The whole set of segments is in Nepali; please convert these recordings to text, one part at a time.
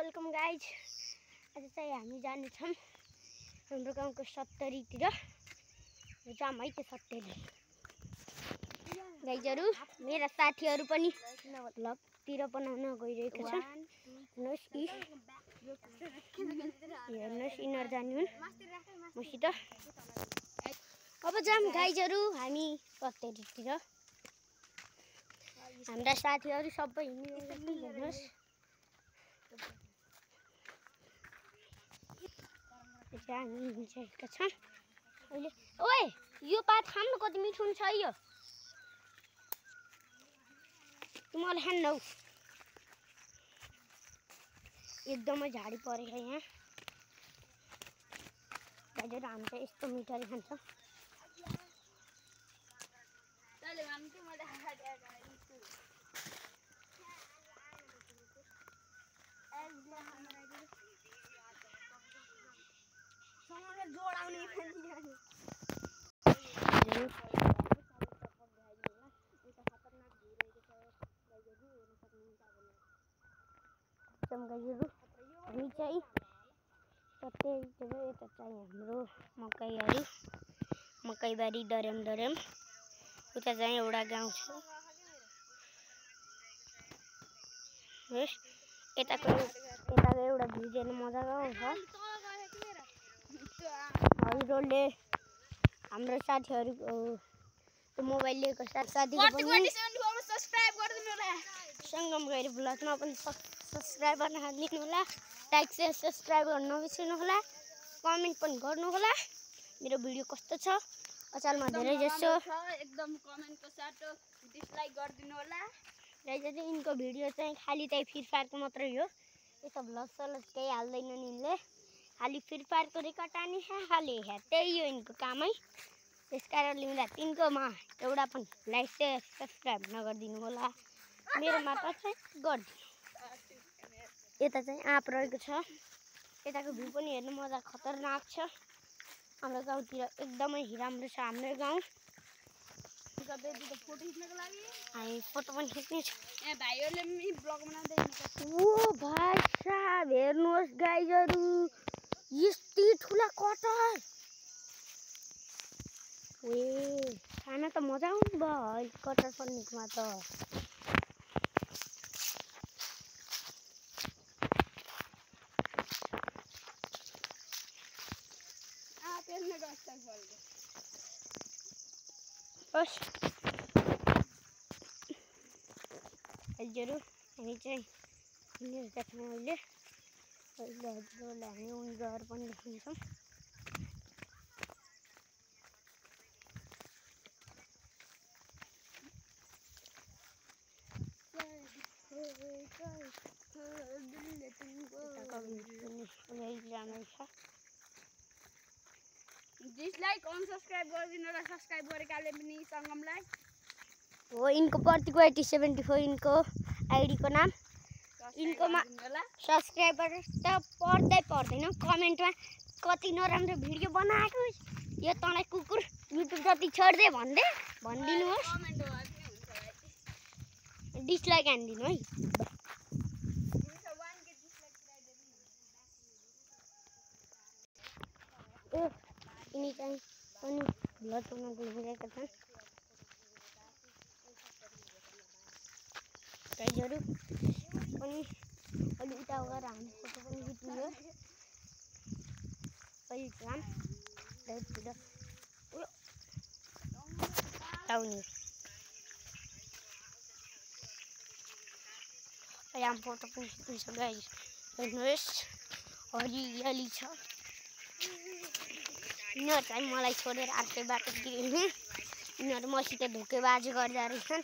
Welcome guys. आज चाहिँ हामी जानेछौँ हाम्रो गाउँको 70तिर जाम है त्यो 70 गाइजहरू। मेरा साथीहरू पनि भ्लगतिर बनाउन गइरहेको छ। हेर्नुहोस् यिनीहरू जाने हुन् मसित। अब जाम गाइजहरू हामी 70तिर। हाम्रा साथीहरू सबै हेर्नुहोस्। हामी हिँडिरहेका छौँ अहिले। ओए यो पात खानु कति मिठो हुन्छ यो। तिमीले खान्नौ। एकदमै झाडी परेको यहाँ गाइजहरू। हामी चाहिँ यस्तो मिठाई खान्छौँ। हामी चाहिँ यता चाहिँ हाम्रो मकैबारी डरेम उता चाहिँ एउटा गाउँ छ। यताको एउटा भिडियो मजाको छ। हजुरहरूले हाम्रो साथीहरूको मोबाइल लिएको साथीको पनि सङ्गम गएर ब्लगमा पनि सब्सक्राइब गर्न हाल्दिनु होला। लाइक शेयर सब्सक्राइब गर्न नबिर्सनु होला। कमेन्ट पनि गर्नु होला मेरो भिडियो कस्तो छ। अचारमा धेरै जसो एकदम कमेन्टको साटो डिसलाइक गरिदिनु होला। गाइजहरू यिनको भिडियो चाहिँ खाली चाहिँ फ्री फायरको मात्रै हो। यस्तो भ्लग सलग केही हाल्दैन यिनले। खाली फ्री फायरको रेकर्ड टानी खाली त्यही हो यिनको कामै। त्यस कारणले गर्दा तिनकोमा एउटा पनि लाइक शेयर सब्सक्राइब नगरिदिनु होला। मेरोमा त चाहिँ गरिदिनु। यता चाहिँ आँप रहेको छ। यताको भ्यू पनि हेर्नु मजा खतरनाक छ। हाम्रो गाउँतिर एकदमै राम्रो छ हाम्रो गाउँ। हामी फोटो पनि खिच्ने छ। ओ भाइ साहब हेर्नुहोस् गाइजहरू यति ठुला कटहर। ए खाना त मजा आउनु भयो कटहर पन्नेकोमा त। हजुरहरू हामी चाहिँ हिँडिरहेका छौँ अहिले। हजुरहरूलाई हामी उनी गएर पनि देखाउँछौँ। डिसलाइक अनसब्सक्राइब गरिदिनु होला। सब्सक्राइब गरेकाले पनि सङ्गमलाई हो। यिनको प्रतिको 8074 यिनको आइडीको नाम। यिनकोमा सब्सक्राइबर त पर्दैन। कमेन्टमा कति नराम्रो भिडियो बनाएको यो तँलाई कुकुर युट्युब जति छोड्दे भनिदिनुहोस्। डिसलाइक हानिदिनु है। यिनी चाहिँ पनि भ्लग बनाउँदै हिँडिरहेका छन् गाइजहरू। पनि अलि उता गएर हामी फोटो पनि खिच्नु। अहिले जाम दाइतिर आउने यहाँ फोटो पनि खिच्नु छ गाइज। हेर्नुहोस् हरियाली छ। यिनीहरू चाहिँ मलाई छोडेर अर्कै बाटोतिर हिँड्ने। यिनीहरू मसित धोकेबाज गर्दा रहेछन्।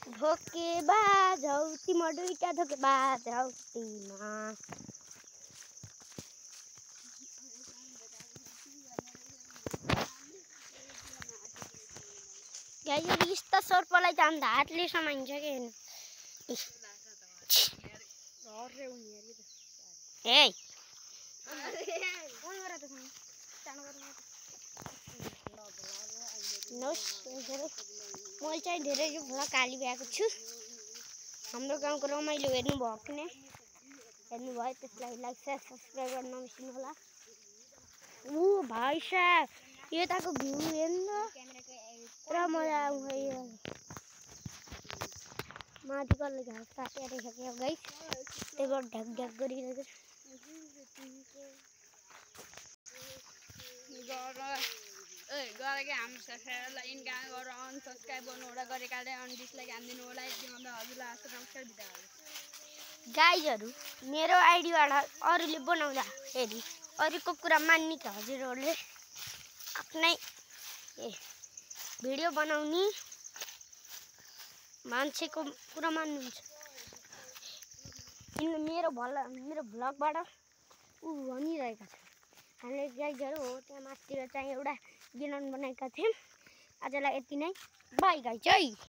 धोकेबाज हौ तिमी दुईटा धोकेबाज हौ तिमा। गाइजहरू यस्ता सर्पलाई त अन्त हातले समाइन्छ कि हेर्नु। ए मैले चाहिँ धेरै भ्लग हालिरहेको छु। हाम्रो गाउँको रमाइलो हेर्नु भएको नि। हेर्नुभयो त्यसलाई लाइक शेयर सब्सक्राइब गर्न नबिर्सिनु होला। ऊ भाइ साहब यताको भ्यू हेर्नु पुरा मजा आउँछ यो माथिकोले घाँस काटेर सक्यो गाइस त्यही भएर ढ्याक ढ्याक गरिरहेको छ। गएर कि हाम्रो सब्सक्राइबरलाई इन्कम गरेर अनसब्सक्राइब गर्नु होला गरेकाले अनि डिसलाइक हानिदिनु होला। यति भन्दा हजुरलाई आजको नमस्कार बिदा गर्छु। गाइजहरू मेरो आइडीबाट अरूले बनाउँदाखेरि अरूको कुरा मान्ने कि हजुरहरूले आफ्नै भिडियो बनाउने मान्छेको कुरा मान्नुहुन्छ। मेरो भ्लगबाट ऊ भनिरहेका छन् हामीले गाइजहरू हो त्यहाँ माथितिर चाहिँ एउटा गिनाउन बनाएका थियौँ। आजलाई यति नै बाई गाइज है।